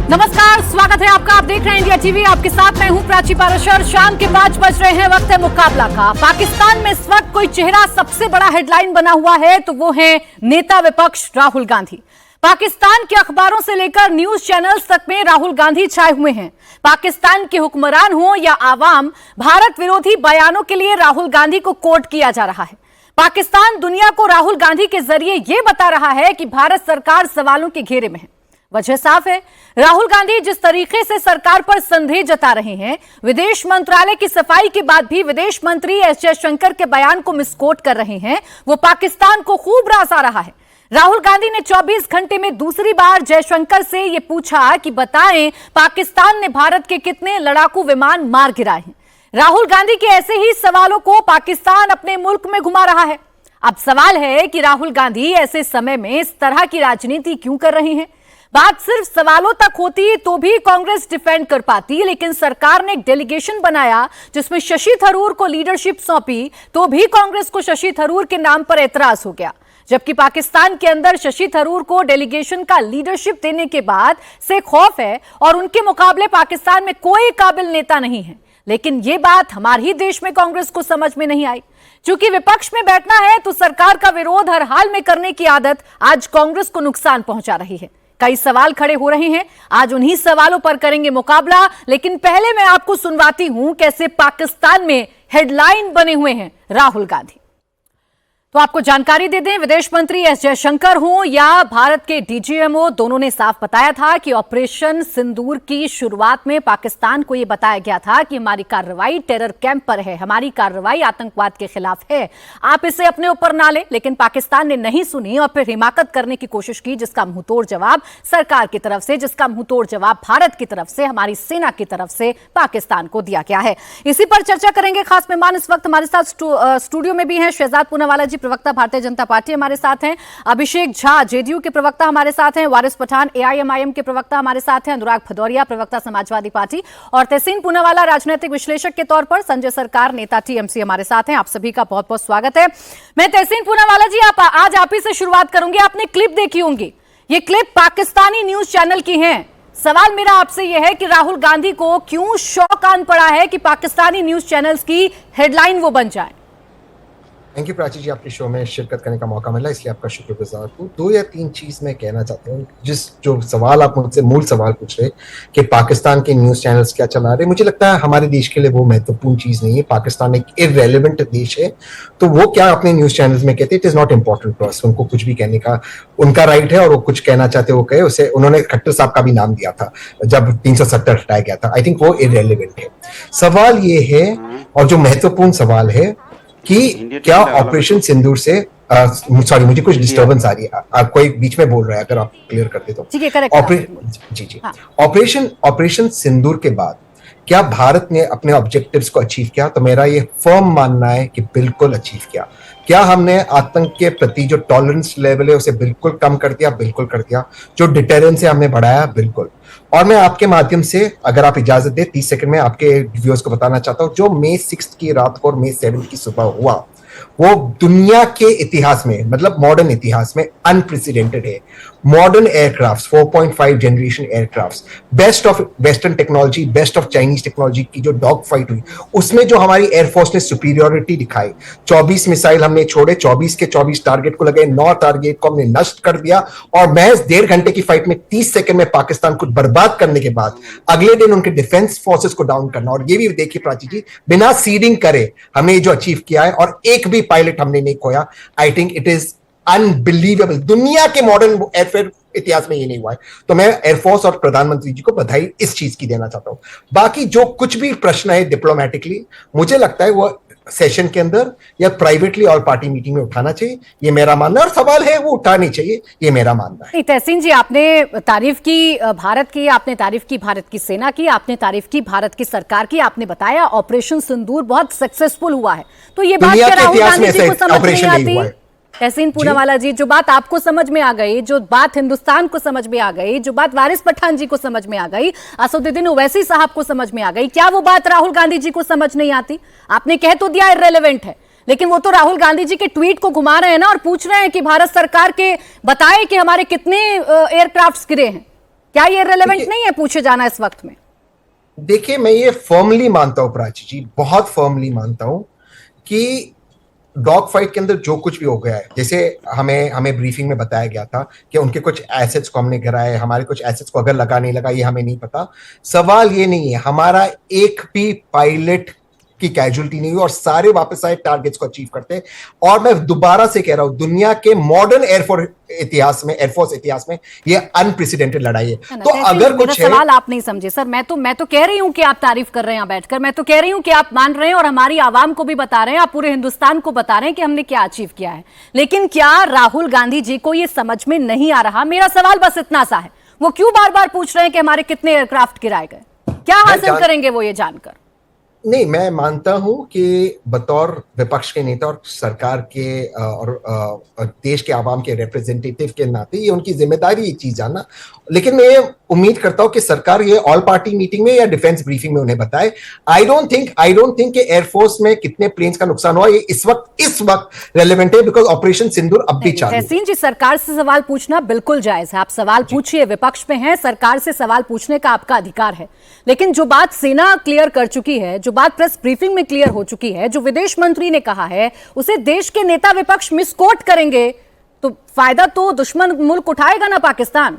नमस्कार, स्वागत है आपका। आप देख रहे हैं इंडिया टीवी। आपके साथ मैं हूं प्राची पाराशर। शाम के 5 बज रहे हैं, वक्त है मुकाबला का। पाकिस्तान में इस वक्त कोई चेहरा सबसे बड़ा हेडलाइन बना हुआ है तो वो है नेता विपक्ष राहुल गांधी। पाकिस्तान के अखबारों से लेकर न्यूज चैनल्स तक में राहुल गांधी छाए हुए हैं। पाकिस्तान के हुक्मरान हो या आवाम, भारत विरोधी बयानों के लिए राहुल गांधी को कोट किया जा रहा है। पाकिस्तान दुनिया को राहुल गांधी के जरिए यह बता रहा है कि भारत सरकार सवालों के घेरे में है। वजह साफ है, राहुल गांधी जिस तरीके से सरकार पर संदेह जता रहे हैं, विदेश मंत्रालय की सफाई के बाद भी विदेश मंत्री एस जयशंकर के बयान को मिसकोट कर रहे हैं, वो पाकिस्तान को खूब रास आ रहा है। राहुल गांधी ने 24 घंटे में दूसरी बार जयशंकर से यह पूछा कि बताएं पाकिस्तान ने भारत के कितने लड़ाकू विमान मार गिराए हैं। राहुल गांधी के ऐसे ही सवालों को पाकिस्तान अपने मुल्क में घुमा रहा है। अब सवाल है कि राहुल गांधी ऐसे समय में इस तरह की राजनीति क्यों कर रहे हैं। बात सिर्फ सवालों तक होती तो भी कांग्रेस डिफेंड कर पाती, लेकिन सरकार ने एक डेलीगेशन बनाया जिसमें शशि थरूर को लीडरशिप सौंपी तो भी कांग्रेस को शशि थरूर के नाम पर एतराज हो गया। जबकि पाकिस्तान के अंदर शशि थरूर को डेलीगेशन का लीडरशिप देने के बाद से खौफ है और उनके मुकाबले पाकिस्तान में कोई काबिल नेता नहीं है। लेकिन यह बात हमारे ही देश में कांग्रेस को समझ में नहीं आई। चूंकि विपक्ष में बैठना है तो सरकार का विरोध हर हाल में करने की आदत आज कांग्रेस को नुकसान पहुंचा रही है। कई सवाल खड़े हो रहे हैं, आज उन्हीं सवालों पर करेंगे मुकाबला। लेकिन पहले मैं आपको सुनवाती हूं कैसे पाकिस्तान में हेडलाइन बने हुए हैं राहुल गांधी। तो आपको जानकारी दे दें, विदेश मंत्री एस जयशंकर हो या भारत के डीजीएमओ, दोनों ने साफ बताया था कि ऑपरेशन सिंदूर की शुरुआत में पाकिस्तान को यह बताया गया था कि हमारी कार्रवाई टेरर कैंप पर है, हमारी कार्रवाई आतंकवाद के खिलाफ है, आप इसे अपने ऊपर ना लें। लेकिन पाकिस्तान ने नहीं सुनी और फिर हिमाकत करने की कोशिश की, जिसका मुंहतोड़ जवाब सरकार की तरफ से, जिसका मुंहतोड़ जवाब भारत की तरफ से, हमारी सेना की तरफ से पाकिस्तान को दिया गया है। इसी पर चर्चा करेंगे। खास मेहमान इस वक्त हमारे साथ स्टूडियो में भी हैं। शहजाद पूनावाला जी, प्रवक्ता भारतीय जनता पार्टी, हमारे साथ हैं। अभिषेक झा, जेडीयू के प्रवक्ता, हमारे साथ हैं। वारिस पठान, एआईएमआईएम के प्रवक्ता, हमारे साथ हैं। अनुराग भदौरिया, प्रवक्ता समाजवादी पार्टी, और तहसीन पूनावाला, राजनीतिक विश्लेषक के तौर पर। संजय सरकार, नेता टीएमसी, हमारे साथ हैं। आप सभी का बहुत बहुत स्वागत है। मैं तहसीन पूनावाला जी, आज आप ही से शुरुआत करूंगी। आपने क्लिप देखी होंगी, ये क्लिप पाकिस्तानी न्यूज चैनल की है। सवाल मेरा आपसे यह है कि राहुल गांधी को क्यों शौक आन पड़ा है कि पाकिस्तानी न्यूज चैनल्स की हेडलाइन वो बन जाए। थैंक यू प्राची जी, आपके शो में शिरकत करने का मौका मिला, इसलिए आपका शुक्रगुजार हूँ। 2 या 3 चीज मैं कहना चाहता हूँ। जो सवाल आप मुझसे मूल सवाल पूछ रहे कि पाकिस्तान के न्यूज चैनल्स क्या चला रहे, मुझे लगता है हमारे देश के लिए वो महत्वपूर्ण चीज नहीं है। पाकिस्तान एक इररेलेवेंट देश है, तो वो क्या अपने न्यूज चैनल्स में कहते हैं, it is not important to us. उनको कुछ भी कहने का उनका राइट है और वो कुछ कहना चाहते वो कहे। उसे उन्होंने खट्टर साहब का भी नाम दिया था जब 370 हटाया गया था। आई थिंक वो इररेलेवेंट है। सवाल ये है, और जो महत्वपूर्ण सवाल है, कि क्या ऑपरेशन सिंदूर से सॉरी, मुझे कुछ डिस्टर्बेंस आ रही है, कोई बीच में बोल रहा है, अगर आप क्लियर करते तो। जी। ऑपरेशन सिंदूर के बाद क्या भारत ने अपने ऑब्जेक्टिव्स को अचीव किया? तो मेरा ये फर्म मानना है कि बिल्कुल अचीव किया। क्या हमने आतंक के प्रति जो टॉलरेंस लेवल है उसे बिल्कुल कम कर दिया? बिल्कुल कर दिया। जो डिटेरेंस है हमने बढ़ाया? बिल्कुल। और मैं आपके माध्यम से, अगर आप इजाजत दें, 30 सेकंड में आपके व्यूअर्स को बताना चाहता हूं, जो मई 6 की रात को और मई 7 की सुबह हुआ, वो दुनिया के इतिहास में, मतलब मॉडर्न इतिहास में अनप्रेसिडेंटेड है। Modern aircrafts, 4.5 generation aircrafts, best of western technology, best of Chinese technology की जो डॉग फाइट हुई, उसमें जो हमारी एयरफोर्स ने सुपीरियोरिटी दिखाई। 24 मिसाइल हमने छोड़े, 24 के 24 टारगेट को लगे, 9 टारगेट को हमने नष्ट कर दिया। और महज 1.5 घंटे की फाइट में 30 सेकंड में पाकिस्तान को बर्बाद करने के बाद अगले दिन उनके डिफेंस फोर्सेस को डाउन करना। और ये भी देखिए प्राची जी, बिना सीडिंग करे हमने ये जो अचीव किया है, और एक भी पायलट हमने नहीं खोया। I think it is unbelievable. दुनिया के मॉडर्न एयरफेयर इतिहास में ये नहीं हुआ है। तो मैं एयरफोर्स और प्रधानमंत्री जी को बधाई इस चीज की देना चाहता हूं। बाकी जो कुछ भी प्रश्न है डिप्लोमेटिकली, मुझे लगता है वो सेशन के अंदर या प्राइवेटली और पार्टी मीटिंग में उठाना चाहिए, ये मेरा मानना है। और सवाल है वो उठानी चाहिए, ये मेरा मानना है। तहसीन जी, आपने तारीफ की भारत की, आपने तारीफ की भारत की सेना की, आपने तारीफ की भारत की सरकार की, आपने बताया ऑपरेशन सिंदूर बहुत सक्सेसफुल हुआ है। तो ये बात क्या राहुल गांधी जी को समझ नहीं आती? तहसीन पूनावाला जी, जो बात आपको समझ में आ गई, जो बात हिंदुस्तान को समझ में आ गई, जो बात वारिस पठान जी को समझ में आ गई, असदुद्दीन ओवैसी साहब को समझ में आ गई, क्या वो बात राहुल गांधी जी को समझ नहीं आती? आपने कह तो दिया इररिलेवेंट है, लेकिन वो तो राहुल गांधी जी के ट्वीट को घुमा रहे हैं ना, और पूछ रहे हैं कि भारत सरकार के बताए कि हमारे कितने एयरक्राफ्ट्स गिरे हैं। क्या ये रेलेवेंट नहीं है पूछे जाना इस वक्त में? देखिए, मैं ये फर्मली मानता हूं प्राची जी, बहुत फर्मली मानता हूं कि डॉग फाइट के अंदर जो कुछ भी हो गया है, जैसे हमें ब्रीफिंग में बताया गया था कि उनके कुछ एसेट्स को हमने गिराए, हमारे कुछ एसेट्स को अगर लगा नहीं लगा ये हमें नहीं पता। सवाल ये नहीं है, हमारा एक भी पायलट की कैजुअलिटी नहीं हुई और सारे वापस आए टारगेट्स को अचीव करते। और मैं दोबारा से कह रहा हूं, दुनिया के मॉडर्न एयरफोर्स इतिहास में ये अनप्रेसिडेंटेड लड़ाई है। तो अगर कुछ सवाल आप नहीं समझे सर, मैं तो कह रही हूं कि आप तारीफ कर रहे हैं यहाँ बैठकर, मैं तो कह रही हूं कि आप मान रहे हैं और हमारी आवाम को भी बता रहे हैं, आप पूरे हिंदुस्तान को बता रहे हैं कि हमने क्या अचीव किया है। लेकिन क्या राहुल गांधी जी को ये समझ में नहीं आ रहा? मेरा सवाल बस इतना सा है, वो क्यों बार बार पूछ रहे हैं कि हमारे कितने एयरक्राफ्ट गिराए गए? क्या हासिल करेंगे वो ये जानकर? नहीं, मैं मानता हूं कि बतौर विपक्ष के नेता और सरकार के और देश के आवाम के रिप्रेजेंटेटिव के नाते ये उनकी जिम्मेदारी ये चीज जानना। लेकिन मैं उम्मीद करता हूं कि सरकार ये ऑल पार्टी मीटिंग में या डिफेंस ब्रीफिंग में उन्हें बताए। आई डोंट थिंक कि एयरफोर्स में कितने प्लेन्स का नुकसान हुआ ये इस वक्त रेलेवेंट है, बिकॉज ऑपरेशन सिंदूर अब भी चालू है। तहसीन जी, सरकार से सवाल पूछना बिल्कुल जायज है, आप सवाल पूछिए, विपक्ष में है, सरकार से सवाल पूछने का आपका अधिकार है। लेकिन जो बात सेना क्लियर कर चुकी है, जो बात प्रेस ब्रीफिंग में क्लियर हो चुकी है, जो विदेश मंत्री ने कहा है, उसे देश के नेता विपक्ष मिसकोट करेंगे तो फायदा तो दुश्मन मुल्क उठाएगा ना, पाकिस्तान।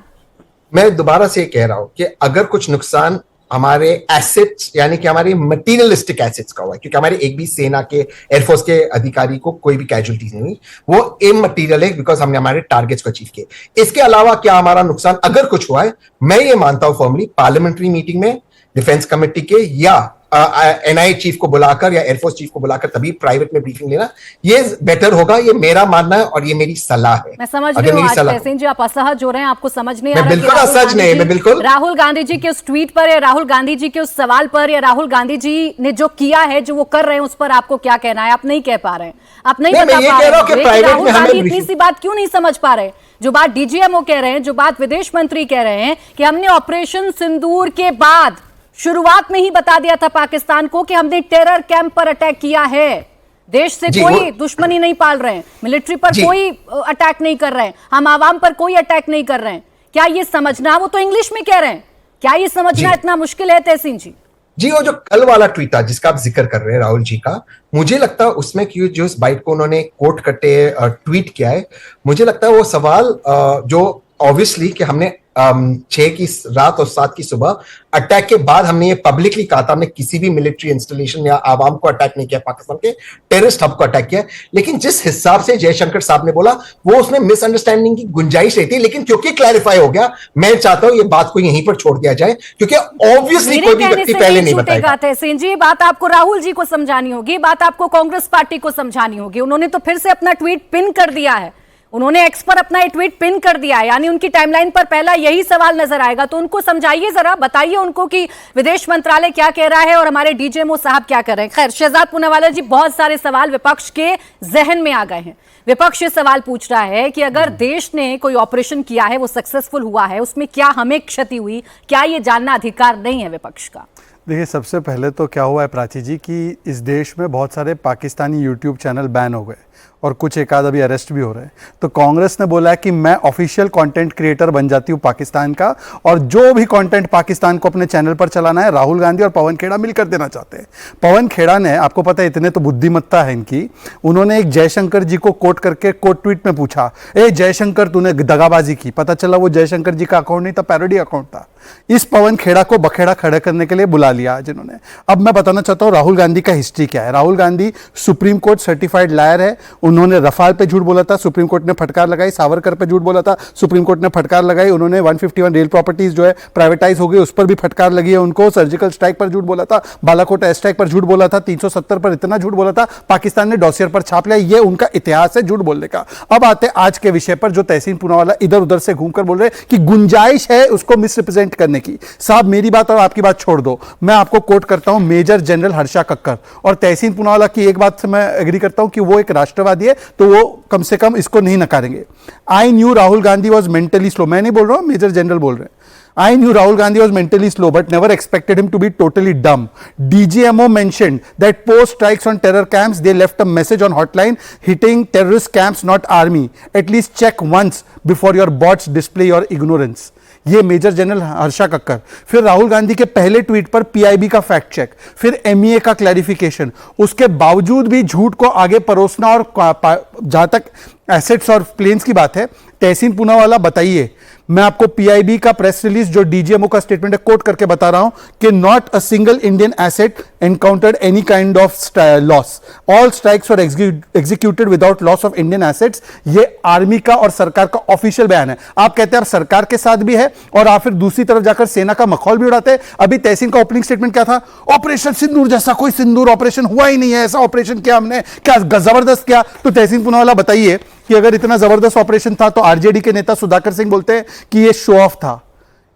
मैं दोबारा से कह रहा हूं कि अगर कुछ नुकसान हमारे एसेट्स यानी कि हमारे मटीरियलिस्टिक एसेट्स का हुआ है, क्योंकि हमारे एक भी सेना के एयरफोर्स के अधिकारी को कोई भी कैजुअलिटीज नहीं हुई, वो इमटीरियल है बिकॉज हमने हमारे टारगेट्स को अचीव किए। इसके अलावा क्या हमारा नुकसान अगर कुछ हुआ है, मैं ये मानता हूं फॉर्मली पार्लियामेंट्री मीटिंग में डिफेंस कमेटी के या एनआईए चीफ को बुलाकर या एयरफोर्स चीफ को बुलाकर तभी प्राइवेट में ब्रीफिंग लेना ये बेटर होगा। ये मेरा मानना है और ये मेरी सलाह है। मैं समझ रही हूं आज तहसीन जी आप असहज हो रहे हैं, आपको समझ नहीं आ रहा। बिल्कुल असहज नहीं, मैं बिल्कुल राहुल गांधी जी के उस ट्वीट पर या राहुल गांधी जी के उस सवाल पर या राहुल गांधी जी ने जो किया है, जो वो कर रहे हैं, उस पर आपको क्या कहना है? आप नहीं कह पा रहे हैं, आप नहीं बता पा रहे हैं। राहुल गांधी इतनी सी बात क्यों नहीं समझ पा रहे? जो बात डीजीएमओ कह रहे हैं, जो बात विदेश मंत्री कह रहे हैं कि हमने ऑपरेशन सिंदूर के बाद शुरुआत में ही बता दिया था पाकिस्तान को कि हमने टेरर कैंप पर अटैक किया है, देश से कोई दुश्मनी नहीं पाल रहे हैं, मिलिट्री पर कोई अटैक नहीं कर रहे हैं, हम आवाम पर कोई अटैक नहीं कर रहे हैं। क्या ये समझना, वो तो इंग्लिश में कह रहे हैं, क्या ये समझना इतना मुश्किल है तहसीन जी? जी, वो जो कल वाला ट्वीट था जिसका आप जिक्र कर रहे हैं राहुल जी का, मुझे लगता है उसमें कि जो इस बाइट को उन्होंने कोट करते ट्वीट किया है, मुझे लगता है वो सवाल जो ऑब्वियसली कि हमने 6 की रात और 7 की सुबह अटैक के बाद हमने ये पब्लिकली कहा था, हमने किसी भी मिलिट्री इंस्टॉलेशन या आवाम को अटैक नहीं किया, पाकिस्तान के टेररिस्ट हब को अटैक किया। लेकिन जिस हिसाब से जयशंकर साहब ने बोला वो उसमें मिसअंडरस्टैंडिंग की गुंजाइश रहती है। लेकिन क्योंकि क्लैरिफाई हो गया, मैं चाहता हूं ये बात को यहीं पर छोड़ दिया जाए, क्योंकि ऑब्वियसली कोई भी व्यक्ति पहले नहीं बताएगा। तहसीन जी, बात आपको राहुल जी को समझानी होगी, बात आपको कांग्रेस पार्टी को समझानी होगी। उन्होंने तो फिर से अपना ट्वीट पिन कर दिया है, उन्होंने एक्स पर अपना ट्वीट पिन कर दिया है, यानी उनकी टाइमलाइन पर पहला यही सवाल नजर आएगा। तो उनको समझाइए जरा, बताइए उनको कि विदेश मंत्रालय क्या कह रहा है और हमारे डीजीएमओ साहब क्या कर रहे हैं। खैर, शहजाद पूनावाला जी, बहुत सारे सवाल विपक्ष के जहन में आ गए हैं। विपक्ष ये सवाल पूछ रहा है कि अगर देश ने कोई ऑपरेशन किया है, वो सक्सेसफुल हुआ है, उसमें क्या हमें क्षति हुई? क्या ये जानना अधिकार नहीं है विपक्ष का? देखिए, सबसे पहले तो क्या हुआ है प्राची जी कि इस देश में बहुत सारे पाकिस्तानी यूट्यूब चैनल बैन हो गए और कुछ एक आध अभी अरेस्ट भी हो रहे हैं। तो कांग्रेस ने बोला है कि मैं ऑफिशियल कंटेंट क्रिएटर बन जाती हूं पाकिस्तान का, और जो भी कंटेंट पाकिस्तान को अपने चैनल पर चलाना है, राहुल गांधी और पवन खेड़ा मिलकर देना चाहते हैं। पवन खेड़ा ने, आपको पता है इतने तो बुद्धिमत्ता है इनकी, उन्होंने एक जयशंकर जी को कोट करके कोट ट्वीट में पूछा, ए जयशंकर तूने दगाबाजी की। पता चला वो जयशंकर जी का अकाउंट नहीं था, पैरोडी अकाउंट था। इस पवन खेड़ा को बखेड़ा खड़ा करने के लिए बुला लिया आज इन्होंने। अब मैं बताना चाहता हूं राहुल गांधी का हिस्ट्री क्या है। Rahul Gandhi supreme court certified liar है। उन्होंने रफाल पे झूठ बोला था, सुप्रीम कोर्ट ने फटकार लगाई। सावरकर पे झूठ बोला था, सुप्रीम कोर्ट ने फटकार लगाई। उन्होंने 151 रेल प्रॉपर्टीज जो है प्राइवेटाइज हो गई, उस पर भी फटकार लगी है उनको। सर्जिकल स्ट्राइक पर झूठ बोला था, बालाकोट एयर स्ट्राइक पर झूठ बोला था, 370 पर इतना झूठ बोला था, पाकिस्तान ने डॉसियर पर छाप लिया। ये उनका इतिहास है झूठ बोलने का। अब आते आज के विषय पर, जो तहसीन पूनावाला इधर उधर से घूमकर बोल रहे कि गुंजाइश है उसको मिसरिप्रेजेंट करने की। साहब, मेरी बात और आपकी बात छोड़ दो, मैं आपको कोट करता हूं मेजर जनरल हर्षा कक्कर। और तहसीन पूनावाला की एक बात से मैं एग्री करता हूं कि वो एक राष्ट्रवादी है, तो वो कम से कम इसको नहीं नकारेंगे। I knew Rahul Gandhi was mentally slow, मैं नहीं बोल रहा हूं, मेजर जनरल बोल रहे हैं। I knew Rahul Gandhi was mentally slow, but never expected him to be totally dumb. DGMO mentioned that post strikes on terror camps, they left a message on hotline hitting terrorist camps, not army. At least check once before your bots display your ignorance. ये major general Harsha Kakkar, फिर राहुल गांधी के पहले tweet पर PIB का fact check, फिर MEA का clarification, उसके बावजूद भी झूठ को आगे परोसना। और जहां तक एसेट्स और प्लेन्स की बात है, तहसीन पूनावाला बताइए, मैं आपको पीआईबी का प्रेस रिलीज जो डीजीएमओ का स्टेटमेंट है कोट करके बता रहा हूं कि not a single Indian asset encountered any kind of loss, all strikes were executed without loss of Indian assets. ये आर्मी का और सरकार का ऑफिशियल बयान है। आप कहते हैं आप सरकार के साथ भी है और आप फिर दूसरी तरफ जाकर सेना का मखौल भी उड़ाते हैं। अभी तहसीन का ओपनिंग स्टेटमेंट क्या था? ऑपरेशन सिंदूर जैसा कोई सिंदूर ऑपरेशन हुआ ही नहीं है, ऐसा ऑपरेशन किया हमने, क्या जबरदस्त किया। तो तहसीन पूनावाला बताइए कि अगर इतना जबरदस्त ऑपरेशन था तो आरजेडी के नेता सुधाकर सिंह बोलते हैं कि ये शो ऑफ था।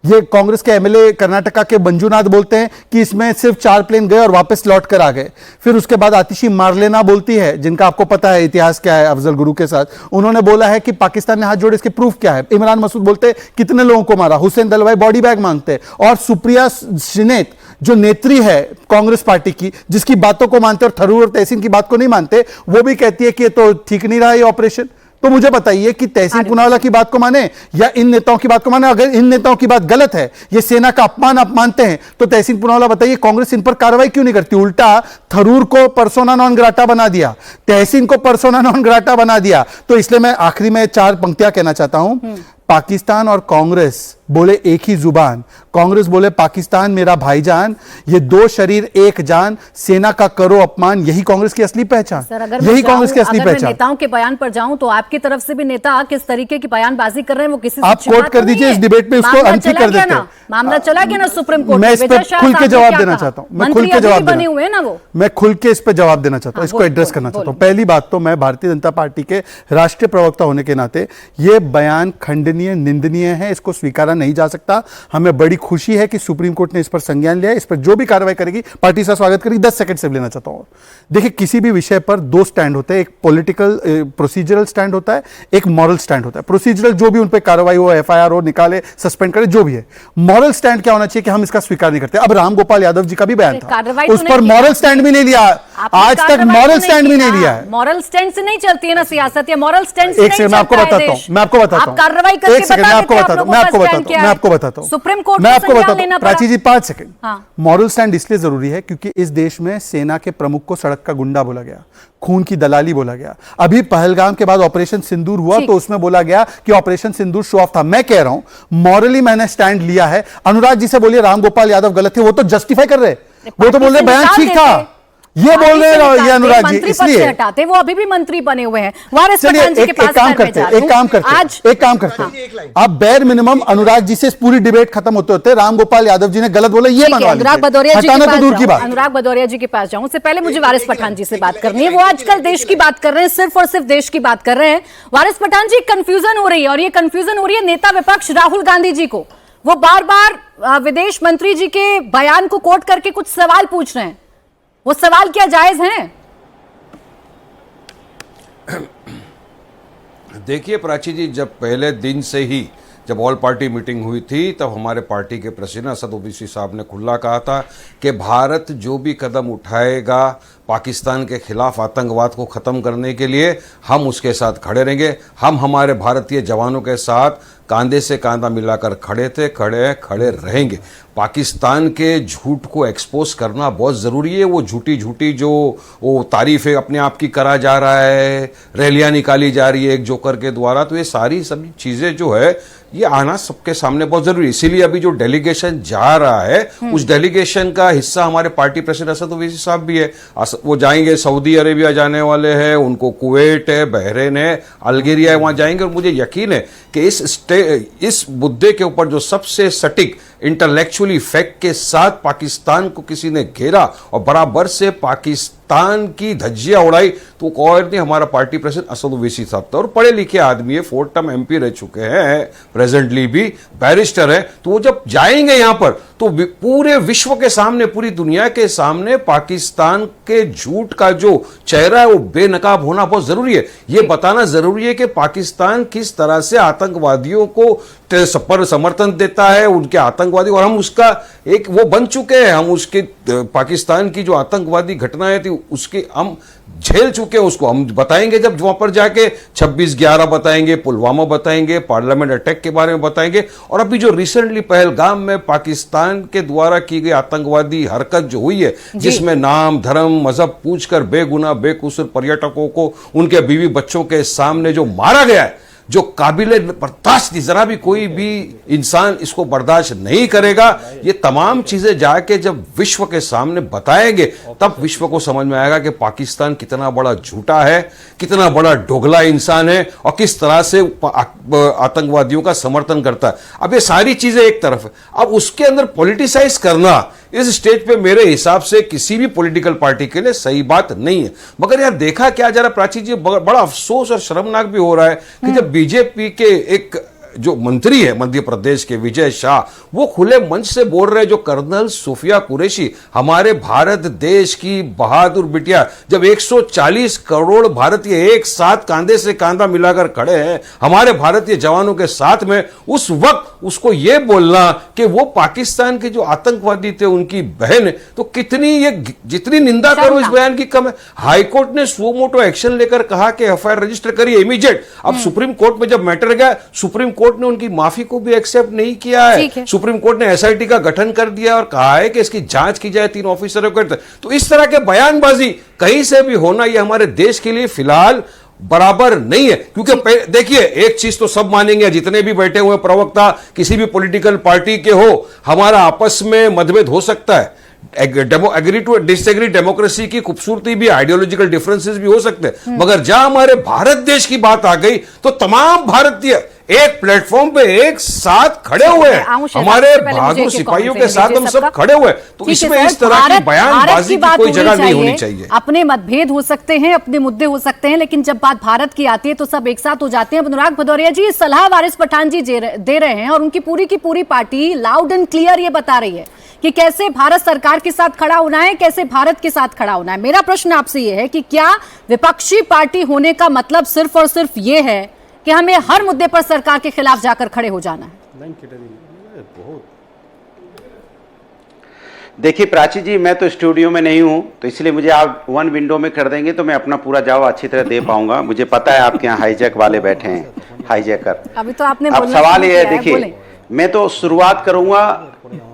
ये कांग्रेस के एमएलए कर्नाटका के मंजुनाथ बोलते हैं कि इसमें सिर्फ 4 प्लेन गए और वापस लौट कर आ गए। फिर उसके बाद आतिशी मारलेना बोलती है, जिनका आपको पता है इतिहास क्या है अफजल गुरु के साथ, उन्होंने बोला है कि पाकिस्तान ने हाथ जोड़े, इसके प्रूफ क्या है। इमरान मसूद बोलते हैं कितने लोगों को मारा, हुसैन दलवाई बॉडी बैग मांगते हैं। और सुप्रिया श्रीनेत जो नेत्री है कांग्रेस पार्टी की, जिसकी बातों को मानते और थरूर और तहसीन की बात को नहीं मानते, वो भी कहती है कि ये तो ठीक नहीं रहा ये ऑपरेशन। तो मुझे बताइए कि तहसीन पूनावाला की बात को माने या इन नेताओं की बात को माने। अगर इन नेताओं की बात गलत है, ये सेना का अपमान आप मानते हैं, तो तहसीन पूनावाला बताइए कांग्रेस इन पर कार्रवाई क्यों नहीं करती? उल्टा थरूर को पर्सोना नॉन ग्राटा बना दिया, तहसीन को पर्सोना नॉन ग्राटा बना दिया। तो इसलिए मैं आखिरी में 4 पंक्तियां कहना चाहता हूं। पाकिस्तान और कांग्रेस बोले एक ही जुबान, कांग्रेस बोले पाकिस्तान मेरा भाईजान, ये 2 शरीर एक जान, सेना का करो अपमान, यही कांग्रेस की असली पहचान। सर, अगर यही कांग्रेस की असली अगर मैं पहचान। नेताओं के बयान पर जाऊं तो आपकी तरफ से भी नेता किस तरीके की बयानबाजी कर रहे हैं वो किसी से आप छिपा कोट तो कर नहीं दीजिए, है। इस डिबेट में उसको मामला अनफी चला कर गया देते ना, हैं। मामला चला गया ना सुप्रीम कोर्ट मैं में। इस पे विजय शाह खुल के साहब ने जवाब क्या देना कहा? चाहता हूं, मैं मंत्री खुल के अभी जवाब भी बने देना, हुए हैं ना वो। मैं खुल के इस पे जवाब देना चाहता हूं, इसको बोलिए, एड्रेस करना चाहता हूं। बोलिए। पहली बात तो मैं भारतीय जनता पार्टी के राष्ट्रीय प्रवक्ता होने के नाते ये बयान खंडनीय, निंदनीय है, इसको स्वीकारा नहीं जा सकता। हमें बड़ी खुशी है कि सुप्रीम कोर्ट ने इस पर संज्ञान लिया, इस पर जो भी कार्रवाई करेगी पार्टी से स्वागत करेगी। 10 सेकंड से लेना चाहता हूं। देखिए, किसी भी विषय पर 2 स्टैंड होते हैं, एक पॉलिटिकल प्रोसीजरल स्टैंड होता है, एक मॉरल स्टैंड होता है। प्रोसीजरल जो भी उन पर कार्रवाई हो, एफआईआर हो, निकाले, सस्पेंड करे, जो भी है। मॉरल स्टैंड क्या होना चाहिए कि हम इसका स्वीकार नहीं करते। अब रामगोपाल यादव जी का भी बयान था, कार्रवाई तो उस पर नहीं मॉरल की। स्टैंड भी नहीं लिया, आज तक मॉरल स्टैंड भी नहीं लिया है। मॉरल स्टैंड से नहीं चलती है ना सियासत, या मॉरल स्टैंड से एक नहीं सेकंड मैं आपको चलता है बताता हूं, देश। मैं आपको बताता आप हूं, कार्रवाई करके एक सेकंड मैं बता आपको देते बताता हूं, हैं मैं आप आपको लोगों का बताता stand हूं, क्या मैं है। आपको बताता हूं, सुप्रीम कोर्ट मैं को आपको संज्ञान बताता लेना हूं। पड़ा। प्राची जी 5 सेकंड। हाँ। मॉरल स्टैंड इसलिए जरूरी है क्योंकि इस देश में सेना के प्रमुख को सड़क का गुंडा बोला गया, खून की दलाली बोला गया। अभी पहलगाम के बाद ऑपरेशन सिंदूर हुआ तो उसमें बोला गया कि ऑपरेशन सिंदूर शो ऑफ था। मैं कह रहा हूं मॉरली मैंने स्टैंड लिया है। अनुराग जी से बोलिए रामगोपाल यादव गलत थे, वो तो जस्टिफाई कर रहे, वो तो बोल रहे बयान ठीक था, ये बोल रहे हैं ये अनुराग जी। इसलिए हटाते, वो अभी भी मंत्री बने हुए हैं। वारिस चलिए पठान जी के पास एक काम करते हैं, एक काम करते हैं, आप बैर मिनिमम अनुराग जी से इस पूरी डिबेट खत्म होते होते रामगोपाल यादव जी ने गलत बोला ये मनवा अनुराग भदौरिया जी के हटाना पास तो दूर की जाऊं, बात। अनुराग भदौरिया जी के पास जाऊं उससे पहले मुझे वारिस पठान जी से बात करनी है। वो आजकल देश की बात कर रहे हैं, सिर्फ और सिर्फ देश की बात कर रहे हैं। वारिस पठान जी, कंफ्यूजन हो रही है, और ये कंफ्यूजन हो रही है नेता विपक्ष राहुल गांधी जी को। वो बार बार विदेश मंत्री जी के बयान को कोट करके कुछ सवाल पूछ रहे हैं। वो सवाल क्या जायज हैं? देखिए प्राची जी, जब पहले दिन से ही जब ऑल पार्टी मीटिंग हुई थी तब हमारे पार्टी के प्रेसिडेंट असद ओवैसी साहब ने खुला कहा था कि भारत जो भी कदम उठाएगा पाकिस्तान के खिलाफ आतंकवाद को ख़त्म करने के लिए, हम उसके साथ खड़े रहेंगे। हम हमारे भारतीय जवानों के साथ कांधे से कांधा मिलाकर खड़े थे, खड़े रहेंगे। पाकिस्तान के झूठ को एक्सपोज करना बहुत ज़रूरी है। वो झूठी जो वो तारीफ़ें अपने आप की करा जा रहा है, रैलियाँ निकाली जा रही है एक जोकर के द्वारा, तो ये सारी सभी चीज़ें जो है ये आना सबके सामने बहुत ज़रूरी है। इसीलिए अभी जो डेलीगेशन जा रहा है उस डेलीगेशन का हिस्सा हमारे पार्टी प्रेसिडेंट असद ओवैसी साहब भी है। वो जाएंगे, सऊदी अरेबिया जाने वाले हैं, उनको कुवैत है, बहरीन है, अल्जीरिया है, वहाँ जाएंगे। और मुझे यकीन है कि इस मुद्दे के ऊपर जो सबसे सटीक इंटेलेक्चुअली फैक्ट के साथ पाकिस्तान को किसी ने घेरा और बराबर से पाकिस्तान की धज्जियां उड़ाई, तो और नहीं हमारा पार्टी प्रेसिडेंट असद ओवैसी साहब था। और पढ़े लिखे आदमी है, 4 टर्म एमपी रह चुके हैं, प्रेजेंटली भी बैरिस्टर है। तो वो जब जाएंगे यहां पर तो पूरे विश्व के सामने, पूरी दुनिया के सामने पाकिस्तान के झूठ का जो चेहरा है वो बेनकाब होना बहुत जरूरी है। ये बताना जरूरी है कि पाकिस्तान किस तरह से आतंकवादियों को पर समर्थन देता है, उनके आतंकवादी, और हम उसका एक वो बन चुके हैं। हम उसके पाकिस्तान की जो आतंकवादी घटनाएं थी उसके हम झेल चुके हैं उसको हम बताएंगे जब वहां पर जाके 26/11 बताएंगे, पुलवामा बताएंगे, पार्लियामेंट अटैक के बारे में बताएंगे, और अभी जो रिसेंटली पहलगाम में पाकिस्तान के द्वारा की गई आतंकवादी हरकत जो हुई है, जिसमें नाम धर्म मजहब पूछकर बेगुनाह बेकसूर पर्यटकों को उनके बीवी बच्चों के सामने जो मारा गया है, जो काबिले बर्दाश्त नहीं, जरा भी कोई भी इंसान इसको बर्दाश्त नहीं करेगा। ये तमाम चीजें जाके जब विश्व के सामने बताएंगे तब विश्व को समझ में आएगा कि पाकिस्तान कितना बड़ा झूठा है, कितना बड़ा डोगला इंसान है और किस तरह से आतंकवादियों का समर्थन करता है। अब ये सारी चीजें एक तरफ है, अब उसके अंदर पॉलिटिसाइज करना इस स्टेज पे मेरे हिसाब से किसी भी पॉलिटिकल पार्टी के लिए सही बात नहीं है। मगर यार देखा क्या जा रहा प्राची जी, बड़ा अफसोस और शर्मनाक भी हो रहा है कि जब बीजेपी के एक जो मंत्री है मध्य प्रदेश के विजय शाह, वो खुले मंच से बोल रहे हैं जो कर्नल सूफिया कुरैशी हमारे भारत देश की बहादुर बिटिया, जब 140 करोड़ भारतीय एक साथ कंधे से कंधा मिलाकर खड़े हैं हमारे भारतीय जवानों के साथ में, उस वक्त उसको ये बोलना कि वो पाकिस्तान के जो आतंकवादी थे उनकी बहन, तो कितनी ये जितनी निंदा करो इस बयान की कम है। हाईकोर्ट ने सो मोटो एक्शन लेकर कहा कि एफआईआर रजिस्टर करिए इमीडिएट। अब सुप्रीम कोर्ट में जब मैटर गया, सुप्रीम कोर्ट ने उनकी माफी को भी एक्सेप्ट नहीं किया है। सुप्रीम कोर्ट ने एसआईटी का गठन कर दिया और कहा है कि इसकी जांच की जाए 3 ऑफिसरों को। तो इस तरह के बयानबाजी कहीं से भी होना यह हमारे देश के लिए फिलहाल बराबर नहीं है, क्योंकि देखिए एक चीज तो सब मानेंगे, जितने भी बैठे हुए प्रवक्ता किसी भी पॉलिटिकल पार्टी के हो, हमारा आपस में मतभेद हो सकता है, एग्री टू डिसएग्री, डेमोक्रेसी की खूबसूरती भी, आइडियोलॉजिकल डिफरेंसेस भी हो सकते हैं, मगर जहां हमारे भारत देश की बात आ गई तो तमाम भारतीय एक प्लेटफॉर्म पे एक साथ खड़े हुए हैं, हमारे बहादुर सिपाहियों के साथ हम सब खड़े हुए हैं। तो इसमें इस तरह की बयानबाजी की कोई जगह नहीं होनी चाहिए। अपने मतभेद हो सकते हैं, अपने मुद्दे हो सकते हैं, लेकिन जब बात भारत की आती है तो सब एक साथ हो जाते हैं। अनुराग भदौरिया जी, सलाह वारिस पठान जी दे रहे हैं और उनकी पूरी की पूरी पार्टी लाउड एंड क्लियर ये बता रही है कि कैसे भारत सरकार के साथ खड़ा होना है, कैसे भारत के साथ खड़ा होना है। मेरा प्रश्न आपसे ये है कि क्या विपक्षी पार्टी होने का मतलब सिर्फ और सिर्फ ये है कि हमें हर मुद्दे पर सरकार के खिलाफ जाकर खड़े हो जाना है? देखिए प्राची जी, मैं तो स्टूडियो में नहीं हूं, तो इसलिए मुझे आप वन विंडो में कर देंगे तो मैं अपना पूरा जवाब अच्छी तरह दे पाऊंगा। मुझे पता है आपके यहाँ हाईजैक वाले बैठे हैं, हाईजैकर। अभी तो आपने अब सवाल ये है, देखिए मैं तो शुरुआत करूंगा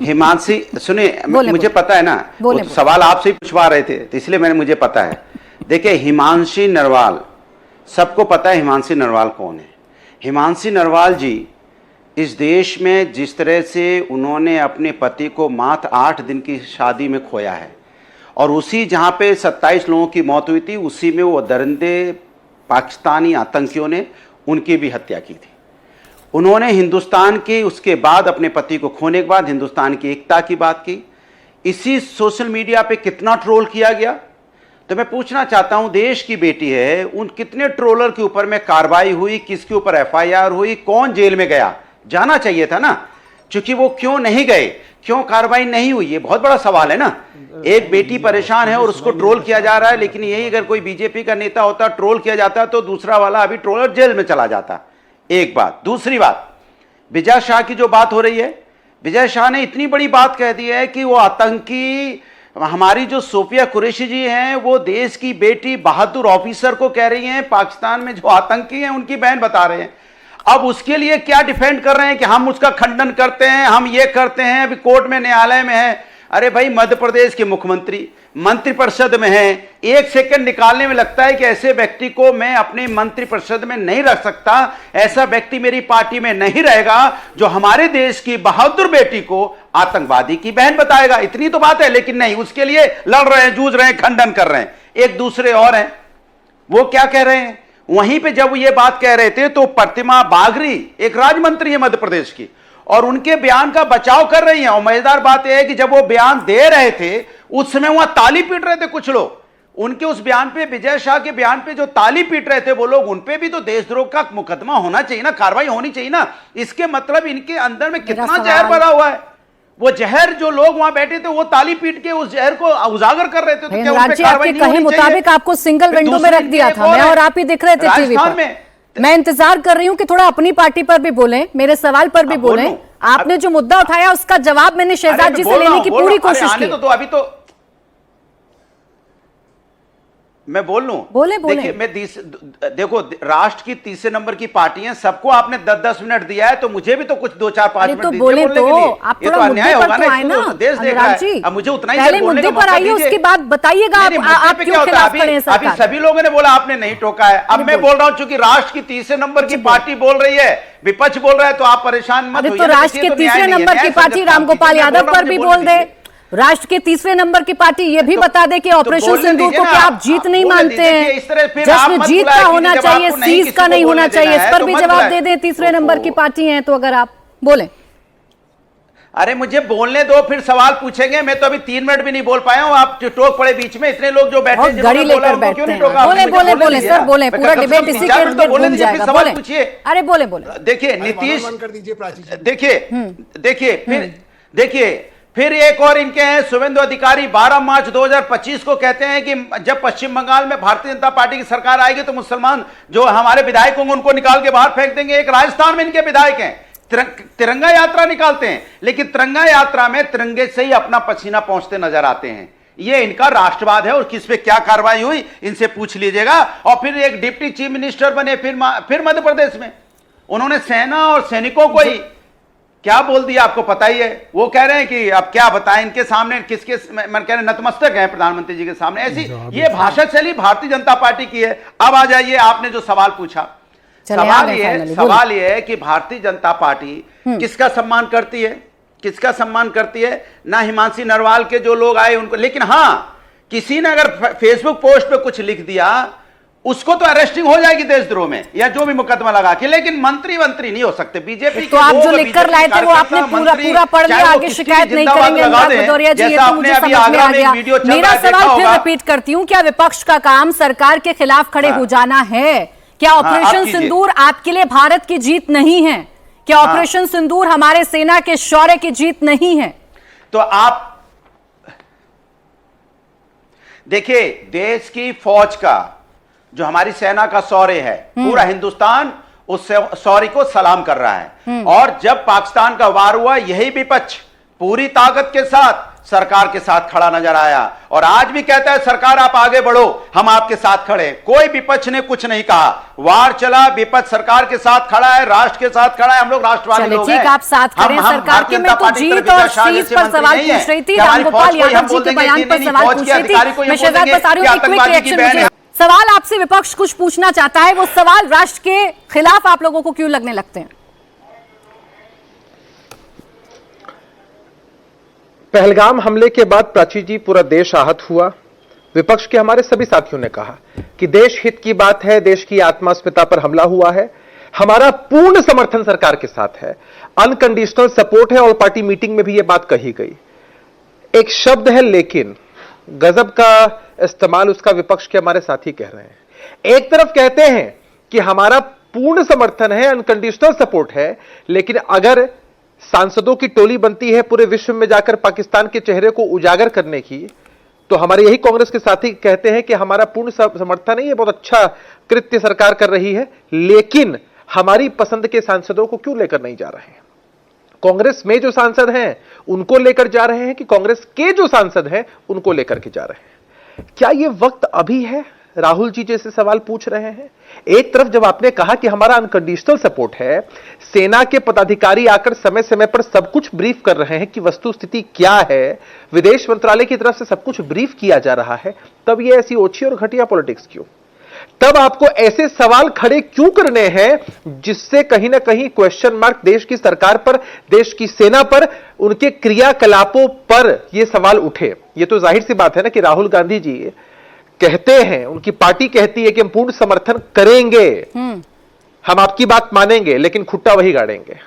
हिमांशी, सुनिए मुझे पता है ना, सवाल आपसे ही पूछवा रहे थे तो इसलिए मुझे पता है। देखिए हिमांशी नरवाल, सबको पता है हिमांशी नरवाल कौन है। हिमांशी नरवाल जी इस देश में जिस तरह से उन्होंने अपने पति को मात्र 8 दिन की शादी में खोया है, और उसी जहां पे 27 लोगों की मौत हुई थी, उसी में वो दरिंदे पाकिस्तानी आतंकियों ने उनकी भी हत्या की थी। उन्होंने हिंदुस्तान की, उसके बाद अपने पति को खोने के बाद हिंदुस्तान की एकता की बात की। इसी सोशल मीडिया पे कितना ट्रोल किया गया। तो मैं पूछना चाहता हूं, देश की बेटी है, उन कितने ट्रोलर के ऊपर में कार्रवाई हुई, किसके ऊपर एफआईआर हुई, कौन जेल में गया? जाना चाहिए था ना, क्योंकि वो क्यों नहीं गए, क्यों कार्रवाई नहीं हुई, ये बहुत बड़ा सवाल है ना। एक बेटी परेशान है और उसको ट्रोल किया जा रहा है, लेकिन यही अगर कोई बीजेपी का नेता होता, ट्रोल किया जाता, तो दूसरा वाला अभी ट्रोलर जेल में चला जाता। एक बात। दूसरी बात, विजय शाह की जो बात हो रही है, विजय शाह ने इतनी बड़ी बात कह दी है कि वो आतंकी, हमारी जो सूफिया कुरैशी जी हैं, वो देश की बेटी बहादुर ऑफिसर को कह रही हैं पाकिस्तान में जो आतंकी हैं उनकी बहन बता रहे हैं। अब उसके लिए क्या डिफेंड कर रहे हैं कि हम उसका खंडन करते हैं, हम ये करते हैं, अभी कोर्ट में न्यायालय में है। अरे भाई, मध्य प्रदेश के मुख्यमंत्री मंत्रिपरिषद में हैं, 1 सेकंड निकालने में लगता है कि ऐसे व्यक्ति को मैं अपनी मंत्रिपरिषद में नहीं रख सकता, ऐसा व्यक्ति मेरी पार्टी में नहीं रहेगा जो हमारे देश की बहादुर बेटी को आतंकवादी की बहन बताएगा। इतनी तो बात है, लेकिन नहीं, उसके लिए लड़ रहे हैं, जूझ रहे हैं, खंडन कर रहे हैं। एक दूसरे और हैं, वो क्या कह रहे हैं, वहीं पे जब ये बात कह रहे थे तो प्रतिमा बागरी, एक राज्य मंत्री है मध्य प्रदेश की, और उनके बयान का बचाव कर रही हैं। और मजेदार बात यह है कि जब वो बयान दे रहे थे उस समय वहां ताली पीट रहे थे कुछ लोग, उनके उस बयान पे, विजय शाह के बयान पे जो ताली पीट रहे थे वो लोग, उन पे भी तो देशद्रोह का मुकदमा होना चाहिए ना, कार्रवाई होनी चाहिए ना। इसके मतलब इनके अंदर में कितना जहर भरा हुआ है। वो जहर जो लोग वहां बैठे थे वो ताली पीट के उस जहर को उजागर कर रहे थे, तो क्या उन पे कार्रवाई नहीं होनी चाहिए? मुताबिक आपको सिंगल विंडो में रख दिया था, मैं और आप ही दिख रहे थे टीवी पर। मैं इंतजार कर रही हूं कि थोड़ा अपनी पार्टी पर भी बोलें, मेरे सवाल पर भी बोलें। आपने जो मुद्दा उठाया उसका जवाब मैंने शहजाद जी से लेने की पूरी कोशिश की। तो अभी तो मैं बोल लूं? बोले। देखिए देखो, राष्ट्र की तीसरे नंबर की पार्टी है, सबको आपने 10-10 मिनट दिया है, तो मुझे भी तो कुछ 2-4-5 मिनट दीजिए बोलने के लिए। आप ये थोड़ा तो अन्याय होगा ना, आए ना देश देख रहा है। अब मुझे उतना ही पहले बोलने मुद्दे का पर मौका आइए, दीजिए। उसके बाद बताइएगा आप क्यों खिलाफ खड़े हैं सरकार। अभी सभी लोगों ने बोला आपने नहीं टोका है, अब मैं बोल रहा हूं चूंकि राष्ट्र की तीसरे नंबर की पार्टी बोल रही है, विपक्ष बोल रहा है, तो आप परेशान मत होइए। तो राष्ट्र के तीसरे नंबर की पार्टी रामगोपाल यादव पर भी बोल दे, राष्ट्र के तीसरे नंबर की पार्टी ये भी बता दे कि ऑपरेशन सिंदूर को क्या आप जीत नहीं मानते हैं? जश्न जीत का होना चाहिए, सीज का नहीं होना चाहिए। इस पर भी जवाब दे दें, तीसरे नंबर की पार्टी है तो अगर आप बोले। अरे मुझे बोलने दो, फिर सवाल पूछेंगे। मैं तो अभी 3 मिनट भी नहीं बोल पाया हूं, आप टोक पड़े बीच में। इतने लोग जो बैठे हैं, गड़ी लेकर बैठते हैं। बोले सर, बोले। पूरा डिबेट इसी के इर्द गिर्द घूम जाएगा। सवाल पूछिए। अरे बोले। देखिए नीतीश, कर दीजिए प्राची जी। देखिए फिर एक और इनके हैं शुभेंदु अधिकारी, 12 मार्च 2025 को कहते हैं कि जब पश्चिम बंगाल में भारतीय जनता पार्टी की सरकार आएगी तो मुसलमान जो हमारे विधायक होंगे उनको निकाल के बाहर फेंक देंगे। एक राजस्थान में इनके विधायक हैं, तिरंगा यात्रा निकालते हैं, लेकिन तिरंगा यात्रा में तिरंगे से ही अपना पसीना पहुंचते नजर आते हैं। ये इनका राष्ट्रवाद है, और किस पे क्या कार्रवाई हुई इनसे पूछ लीजिएगा। और फिर एक डिप्टी चीफ मिनिस्टर बने, फिर मध्य प्रदेश में उन्होंने सेना और सैनिकों को ही क्या बोल दिया आपको पता ही है। वो कह रहे हैं कि अब क्या बताएं इनके सामने, किसके मन कह रहे नतमस्तक हैं प्रधानमंत्री जी के सामने। ऐसी ये भाषा शैली भारतीय जनता पार्टी की है। अब आ जाइए, आपने जो सवाल पूछा, सवाल ये है कि भारतीय जनता पार्टी किसका सम्मान करती है, किसका सम्मान करती है? ना हिमांशी नरवाल के जो लोग आए उनको, लेकिन हां किसी ने अगर फेसबुक पोस्ट पे कुछ लिख दिया उसको तो अरेस्टिंग हो जाएगी देशद्रोह में या जो भी मुकदमा लगा के, लेकिन मंत्री नहीं हो सकते। बीजेपी तो आप जो लिखकर लाए थे वो आपने पूरा पढ़ लिया, आगे शिकायत नहीं करेंगे अनुराग भदौरिया जी, ये तो मुझे समझ में आ गया। मेरा सवाल फिर रिपीट करती हूँ, क्या विपक्ष का काम सरकार के खिलाफ खड़े हो जाना है? क्या ऑपरेशन सिंदूर आपके लिए भारत की जीत नहीं है? क्या ऑपरेशन सिंदूर हमारे सेना के शौर्य की जीत नहीं है? तो आप देखिए, देश की फौज का जो हमारी सेना का शौर्य है, पूरा हिंदुस्तान उस शौर्य को सलाम कर रहा है। और जब पाकिस्तान का वार हुआ, यही विपक्ष पूरी ताकत के साथ सरकार के साथ खड़ा नजर आया, और आज भी कहता है सरकार आप आगे बढ़ो, हम आपके साथ खड़े। कोई विपक्ष ने कुछ नहीं कहा। वार चला, विपक्ष सरकार के साथ खड़ा है, राष्ट्र के साथ खड़ा है। हम लोग राष्ट्रवादी लोग हैं। ठीक, आप साथ खड़े हैं सरकार के। मैं तो जीत और सीज पर सवाल पूछ रही थी, रामगोपाल यादव जी के बयान पर सवाल पूछ रही थी। मैं शहजाद बता रही हूं, एक क्विक रिएक्शन मुझे। सवाल आपसे विपक्ष कुछ पूछना चाहता है, वो सवाल राष्ट्र के खिलाफ आप लोगों को क्यों लगने लगते हैं? पहलगाम हमले के बाद प्राची जी पूरा देश आहत हुआ। विपक्ष के हमारे सभी साथियों ने कहा कि देश हित की बात है, देश की आत्मास्मिता पर हमला हुआ है, हमारा पूर्ण समर्थन सरकार के साथ है, अनकंडीशनल सपोर्ट है। और पार्टी मीटिंग में भी यह बात कही गई। एक शब्द है लेकिन, गजब का इस्तेमाल उसका विपक्ष के हमारे साथी कह रहे हैं। एक तरफ कहते हैं कि हमारा पूर्ण समर्थन है, अनकंडीशनल सपोर्ट है, लेकिन अगर सांसदों की टोली बनती है पूरे विश्व में जाकर पाकिस्तान के चेहरे को उजागर करने की, तो हमारे यही कांग्रेस के साथी कहते हैं कि हमारा पूर्ण समर्थन है, ये बहुत अच्छा कृत्य सरकार कर रही है, लेकिन हमारी पसंद के सांसदों को क्यों लेकर नहीं जा रहे हैं? कांग्रेस में जो सांसद हैं उनको लेकर जा रहे हैं कि कांग्रेस के जो सांसद हैं उनको लेकर के जा रहे हैं? क्या यह वक्त अभी है? राहुल जी जैसे सवाल पूछ रहे हैं। एक तरफ जब आपने कहा कि हमारा अनकंडीशनल सपोर्ट है, सेना के पदाधिकारी आकर समय समय पर सब कुछ ब्रीफ कर रहे हैं कि वस्तुस्थिति क्या है, विदेश मंत्रालय की तरफ से सब कुछ ब्रीफ किया जा रहा है, तब यह ऐसी ओछी और घटिया पॉलिटिक्स क्यों? तब आपको ऐसे सवाल खड़े क्यों करने हैं जिससे कहीं ना कहीं क्वेश्चन मार्क देश की सरकार पर, देश की सेना पर, उनके क्रियाकलापों पर यह सवाल उठे? यह तो जाहिर सी बात है ना कि राहुल गांधी जी कहते हैं, उनकी पार्टी कहती है कि हम पूर्ण समर्थन करेंगे, हम आपकी बात मानेंगे, लेकिन खुट्टा वही गाड़ेंगे,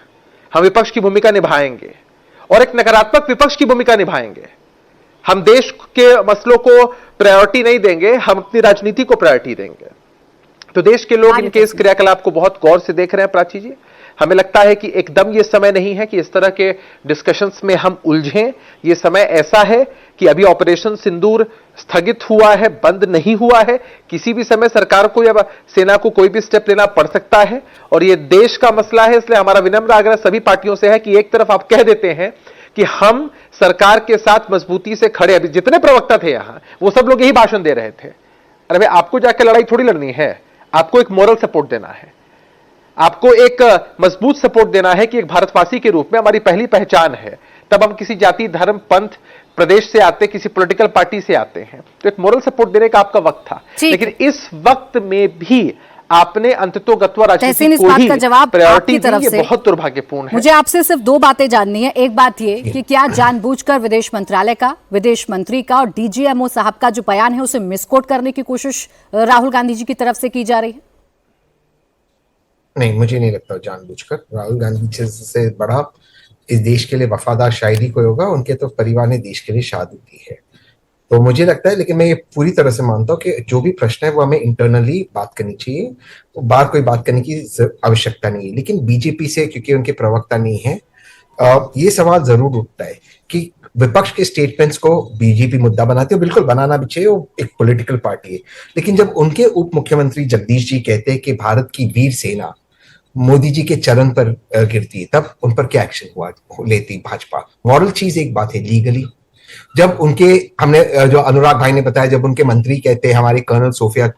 हम विपक्ष की भूमिका निभाएंगे और एक नकारात्मक विपक्ष की भूमिका निभाएंगे। हम देश के मसलों को प्रायोरिटी नहीं देंगे, हम अपनी राजनीति को प्रायोरिटी देंगे। तो देश के लोग इनके इस क्रियाकलाप को बहुत गौर से देख रहे हैं प्राची जी। हमें लगता है कि एकदम ये समय नहीं है कि इस तरह के डिस्कशंस में हम उलझें। ये समय ऐसा है कि अभी ऑपरेशन सिंदूर स्थगित हुआ है, बंद नहीं हुआ है। किसी भी समय सरकार को या सेना को कोई भी स्टेप लेना पड़ सकता है और ये देश का मसला है। इसलिए हमारा विनम्र आग्रह सभी पार्टियों से है कि एक तरफ आप कह देते हैं कि हम सरकार के साथ मजबूती से खड़े, अभी जितने प्रवक्ता थे यहां वो सब लोग यही भाषण दे रहे थे, अरे भाई, आपको जाकर लड़ाई थोड़ी लड़नी है, आपको एक मोरल सपोर्ट देना है, आपको एक मजबूत सपोर्ट देना है कि एक भारतवासी के रूप में हमारी पहली पहचान है। तब हम किसी जाति, धर्म, पंथ, प्रदेश से आते, किसी पॉलिटिकल पार्टी से आते हैं, तो एक मोरल सपोर्ट देने का आपका वक्त था। लेकिन इस वक्त में भी आपने अंततोगत्वा राजनीति को ही प्रायोरिटी दी, ये बहुत दुर्भाग्यपूर्ण है। मुझे आपसे सिर्फ दो बातें जाननी है। एक बात ये कि क्या जानबूझकर विदेश मंत्रालय का, विदेश मंत्री का और डीजीएमओ साहब का जो बयान है उसे मिसकोट करने की कोशिश राहुल गांधी जी की तरफ से की जा रही है? नहीं, मुझे नहीं लगता जानबूझकर। राहुल गांधी से बड़ा इस देश के लिए वफादार शायरी कोई होगा। उनके तो परिवार ने देश के लिए शादी की है, तो मुझे लगता है, लेकिन मैं ये पूरी तरह से मानता हूँ कि जो भी प्रश्न है वो हमें इंटरनली बात करनी चाहिए, तो बाहर कोई बात करने की आवश्यकता नहीं है। लेकिन बीजेपी से, क्योंकि उनके प्रवक्ता नहीं है, ये सवाल जरूर उठता है कि विपक्ष के स्टेटमेंट्स को बीजेपी मुद्दा बनाती है। बिल्कुल बनाना भी चाहिए, वो एक पॉलिटिकल पार्टी है। लेकिन जब उनके उप मुख्यमंत्री जगदीश जी कहते हैं कि भारत की वीर सेना मोदी जी के चरण पर गिरती है, तब उन पर क्या एक्शन लेती भाजपा? मॉरल चीज एक बात है, लीगली जब उनके, हमने जो अनुराग भाई ने बताया, जब उनके मंत्री कहते हैं हमारे कर्नल सोफिया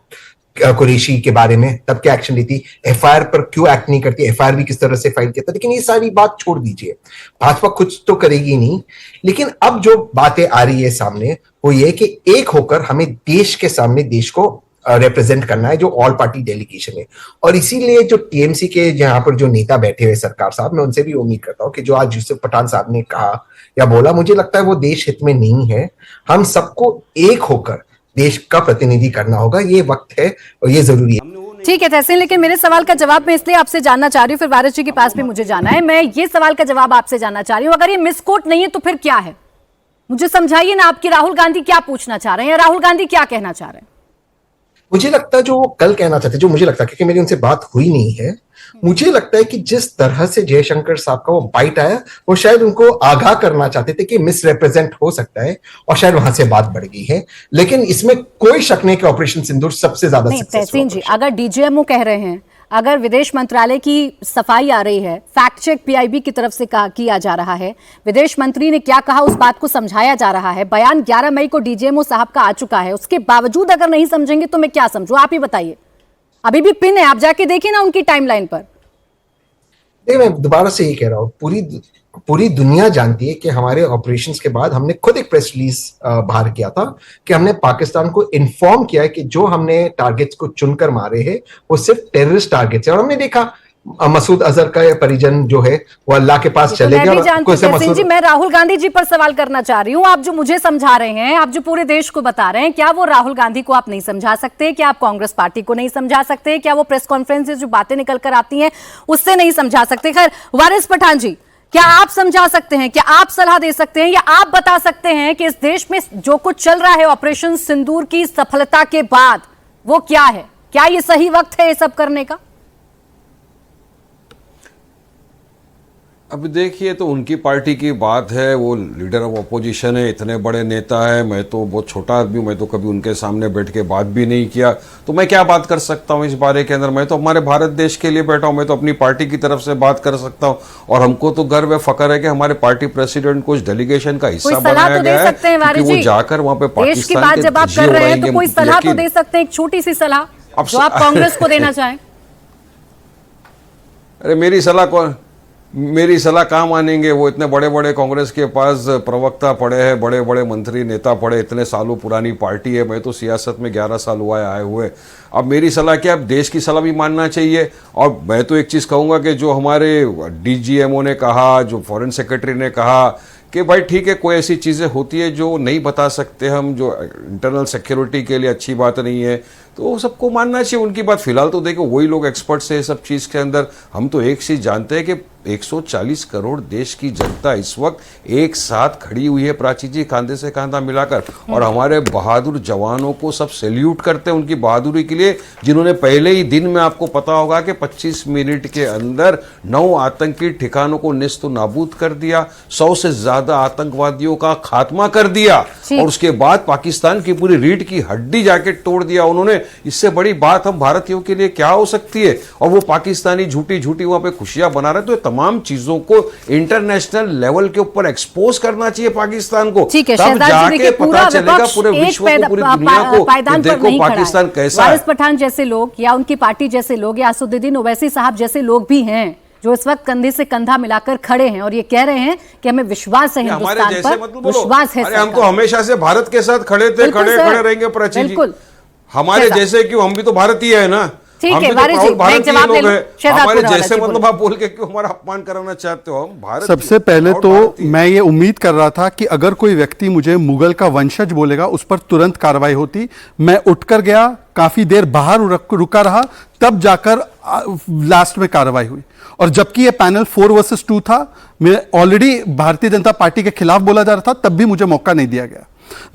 कुरैशी के बारे में, तब क्या एक्शन लेती? एफआईआर पर क्यों एक्ट नहीं करती? एफआईआर भी किस तरह से फाइल किया था? लेकिन ये सारी बात छोड़ दीजिए, भाजपा कुछ तो करेगी नहीं। लेकिन अब जो बातें आ रही है सामने वो ये कि एक होकर हमें देश के सामने देश को रिप्रेजेंट करना है, जो ऑल पार्टी डेलीगेशन है। और इसीलिए जो टीएमसी के यहाँ पर जो नेता बैठे हुए सरकार साहब, मैं उनसे भी उम्मीद करता हूँ कि जो आज यूसुफ पठान साहब ने कहा या बोला, मुझे लगता है वो देश हित में नहीं है। हम सबको एक होकर देश का प्रतिनिधि करना होगा, ये वक्त है और ये जरूरी है। ठीक है तहसीन, लेकिन मेरे सवाल का जवाब मैं इसलिए आपसे जानना चाह रही हूँ, फिर वारिस जी के पास भी मुझे जाना है। मैं ये सवाल का जवाब आपसे जानना चाह रही हूँ, अगर ये मिसकोट नहीं है तो फिर क्या है? मुझे समझाइए ना, आपकी राहुल गांधी क्या पूछना चाह रहे हैं, राहुल गांधी क्या कहना चाह रहे हैं? मुझे लगता है जो वो कल कहना चाहते, जो मुझे लगता है, क्योंकि मेरी उनसे बात हुई नहीं है, मुझे लगता है कि जिस तरह से जयशंकर साहब का वो बाइट आया, वो शायद उनको आगाह करना चाहते थे कि मिसरिप्रेजेंट हो सकता है, और शायद वहां से बात बढ़ गई है। लेकिन इसमें कोई शक नहीं कि ऑपरेशन सिंदूर सबसे ज्यादा तहसीन जी, अगर डीजीएमओ कह रहे हैं, अगर विदेश मंत्रालय की सफाई आ रही है, फैक्ट चेक पीआईबी की तरफ से किया जा रहा है, विदेश मंत्री ने क्या कहा उस बात को समझाया जा रहा है, बयान 11 मई को डीजीएमओ साहब का आ चुका है, उसके बावजूद अगर नहीं समझेंगे तो मैं क्या समझूं? आप ही बताइए। अभी भी पिन है, आप जाके देखिए ना उनकी टाइमलाइन पर। नहीं, मैं दोबारा से ये कह रहा हूँ, पूरी दुनिया जानती है कि हमारे ऑपरेशंस के बाद हमने खुद एक प्रेस रिलीज बाहर किया था कि हमने पाकिस्तान को इन्फॉर्म किया है कि जो हमने टारगेट्स को चुनकर मारे हैं वो सिर्फ टेररिस्ट टारगेट्स है। और हमने देखा मसूद अजहर का परिजन जो है वो अल्लाह के पास चले गया। जी, मैं राहुल गांधी जी पर सवाल करना चाह रही हूँ। आप जो मुझे समझा रहे हैं, आप जो पूरे देश को बता रहे हैं, क्या वो राहुल गांधी को आप नहीं समझा सकते? क्या आप कांग्रेस पार्टी को नहीं समझा सकते? क्या वो प्रेस कॉन्फ्रेंस से जो बातें निकल कर आती हैं उससे नहीं समझा सकते? खैर, वारिस पठान जी, क्या आप समझा सकते हैं? क्या आप सलाह दे सकते हैं या आप बता सकते हैं कि इस देश में जो कुछ चल रहा है ऑपरेशन सिंदूर की सफलता के बाद, वो क्या है? क्या ये सही वक्त है ये सब करने का? अब देखिए, तो उनकी पार्टी की बात है, वो लीडर ऑफ अपोजिशन है, इतने बड़े नेता है। मैं तो बहुत छोटा आदमी हूँ, मैं तो कभी उनके सामने बैठ के बात भी नहीं किया, तो मैं क्या बात कर सकता हूँ इस बारे के अंदर? मैं तो हमारे भारत देश के लिए बैठा हूँ, मैं तो अपनी पार्टी की तरफ से बात कर सकता हूँ। और हमको तो गर्व है, फख्र है कि हमारे पार्टी प्रेसिडेंट को इस डेलीगेशन का हिस्सा बनाया गया है, क्योंकि वो जाकर वहाँ पे पाकिस्तान के जब आप कर रहे हैं तो कोई सलाह तो दे सकते हैं, एक छोटी सी सलाह जो आप कांग्रेस को देना चाहें। अरे मेरी सलाह कहाँ मानेंगे? वो इतने बड़े बड़े कांग्रेस के पास प्रवक्ता पड़े हैं, बड़े बड़े मंत्री नेता पड़े, इतने सालों पुरानी पार्टी है। मैं तो सियासत में 11 साल हुआ है आए हुए। अब मेरी सलाह क्या, अब देश की सलाह भी मानना चाहिए। और मैं तो एक चीज़ कहूँगा कि जो हमारे डीजीएमओ ने कहा, जो फॉरेन सेक्रेटरी ने कहा कि भाई ठीक है, कोई ऐसी चीज़ें होती है जो नहीं बता सकते हम, जो इंटरनल सिक्योरिटी के लिए अच्छी बात नहीं है, तो सबको मानना चाहिए उनकी बात। फिलहाल तो देखो वही लोग एक्सपर्ट्स है सब चीज़ के अंदर। हम तो एक चीज़ जानते हैं कि 140 करोड़ देश की जनता इस वक्त एक साथ खड़ी हुई है, प्राची जी, कांधे से कांधा मिलाकर। और हमारे बहादुर जवानों को सब सैल्यूट करते हैं उनकी बहादुरी के लिए, जिन्होंने पहले ही दिन में, आपको पता होगा कि 25 मिनट के अंदर 9 आतंकी ठिकानों को नेस्तो नाबूद कर दिया, 100 से ज्यादा आतंकवादियों का खात्मा कर दिया, और उसके बाद पाकिस्तान की पूरी रीढ़ की हड्डी जाके तोड़ दिया उन्होंने। इससे बड़ी बात हम भारतीयों के लिए क्या हो सकती है? और वो पाकिस्तानी झूठी झूठी वहां पे खुशियां बना रहे हैं। तो ये तमाम चीजों को इंटरनेशनल लेवल के ऊपर एक्सपोज करना चाहिए पाकिस्तान को। ठीक है, तब शहजाद जी, जाके देखिए, पूरा पता चलेगा विपक्ष पूरे एक विश्व को, पूरी दुनिया को पायदान कि पर देखो नहीं खड़ा पाकिस्तान है। कैसा वारिस है। पठान जैसे लोग या उनकी पार्टी जैसे लोग या असदुद्दीन ओवैसी साहब जैसे लोग भी हैं जो इस वक्त कंधे से कंधा मिलाकर खड़े हैं और ये कह रहे हैं कि हमें विश्वास है हिंदुस्तान पर, विश्वास है अरे हम तो हमेशा से भारत के साथ खड़े थे, खड़े रहेंगे प्राची जी। बिल्कुल हमारे जैसे क्यों, हम भी तो भारतीय है ना। ठीक हम है, भी तो वारिस जी, प्राउड भारतीय जवाब ले लोग लो। हैं। शहजाद हमारे पूनावाला जैसे जी, मतलब बोलो। आप बोल के क्यों हमारा अपमान कराना चाहते हो? हम भारत सबसे पहले तो मैं ये उम्मीद कर रहा था कि अगर कोई व्यक्ति मुझे मुगल का वंशज बोलेगा उस पर तुरंत कार्रवाई होती। मैं उठकर गया, काफी देर बाहर रुका रहा, तब जाकर लास्ट में कार्रवाई हुई। और जबकि ये पैनल 4 वर्सेस 2 था, मैं ऑलरेडी भारतीय जनता पार्टी के खिलाफ बोला जा रहा था, तब भी मुझे मौका नहीं दिया गया।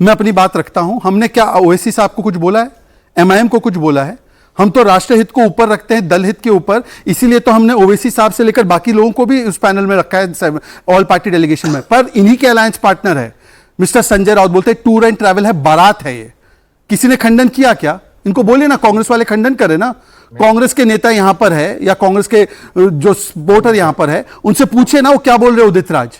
मैं अपनी बात रखता हूं। हमने क्या ओवैसी साहब को कुछ बोला है? एमआईएम को कुछ बोला है? हम तो राष्ट्र हित को ऊपर रखते हैं, दल हित के ऊपर। इसीलिए तो हमने ओवैसी साहब से लेकर बाकी लोगों को भी उस पैनल में रखा है, ऑल पार्टी डेलीगेशन में। पर इन्हीं के अलायंस पार्टनर है मिस्टर संजय राउत, बोलते हैं टूर एंड ट्रैवल है, बारात है। ये किसी ने खंडन किया क्या? इनको बोलिए ना, कांग्रेस वाले खंडन करें ना। कांग्रेस के नेता यहां पर है या कांग्रेस के जो सपोर्टर यहां पर है, उनसे पूछे ना वो क्या बोल रहे उदित राज,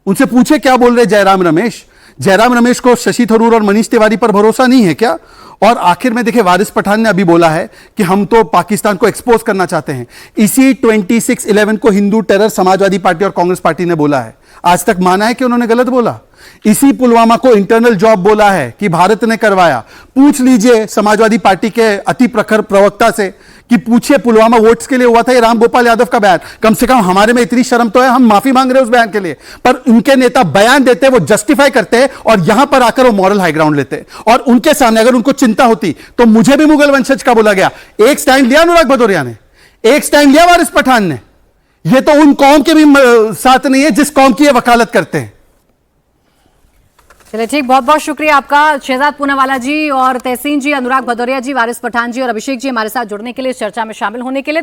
उनसे पूछे क्या बोल रहे जयराम रमेश। जयराम रमेश को शशि थरूर और मनीष तिवारी पर भरोसा नहीं है क्या? और आखिर में देखिए, वारिस पठान ने अभी बोला है कि हम तो पाकिस्तान को एक्सपोज करना चाहते हैं। इसी 26/11 को हिंदू टेरर समाजवादी पार्टी और कांग्रेस पार्टी ने बोला है। आज तक माना है कि उन्होंने गलत बोला? इसी पुलवामा को इंटरनल जॉब बोला है कि भारत ने करवाया। पूछ लीजिए समाजवादी पार्टी के अति प्रखर प्रवक्ता से कि पूछिए पुलवामा वोट्स के लिए हुआ था ये राम गोपाल यादव का बयान। कम से कम हमारे में इतनी शर्म तो है, हम माफी मांग रहे हैं उस बयान के लिए। पर उनके नेता बयान देते, वो जस्टिफाई करते हैं और यहां पर आकर वो मॉरल हाई ग्राउंड लेते हैं। और उनके सामने अगर उनको चिंता होती तो मुझे भी मुगल वंशज का बोला गया। एक स्टैंड लिया अनुराग भदौरिया ने, एक स्टैंड लिया वारिस पठान ने। ये तो उन कौम के भी साथ नहीं है जिस कौम की ये वकालत करते हैं। चलिए ठीक, बहुत बहुत शुक्रिया आपका शहजाद पूनावाला जी और तहसीन जी, अनुराग भदौरिया जी, वारिस पठान जी और अभिषेक जी हमारे साथ जुड़ने के लिए, इस चर्चा में शामिल होने के लिए।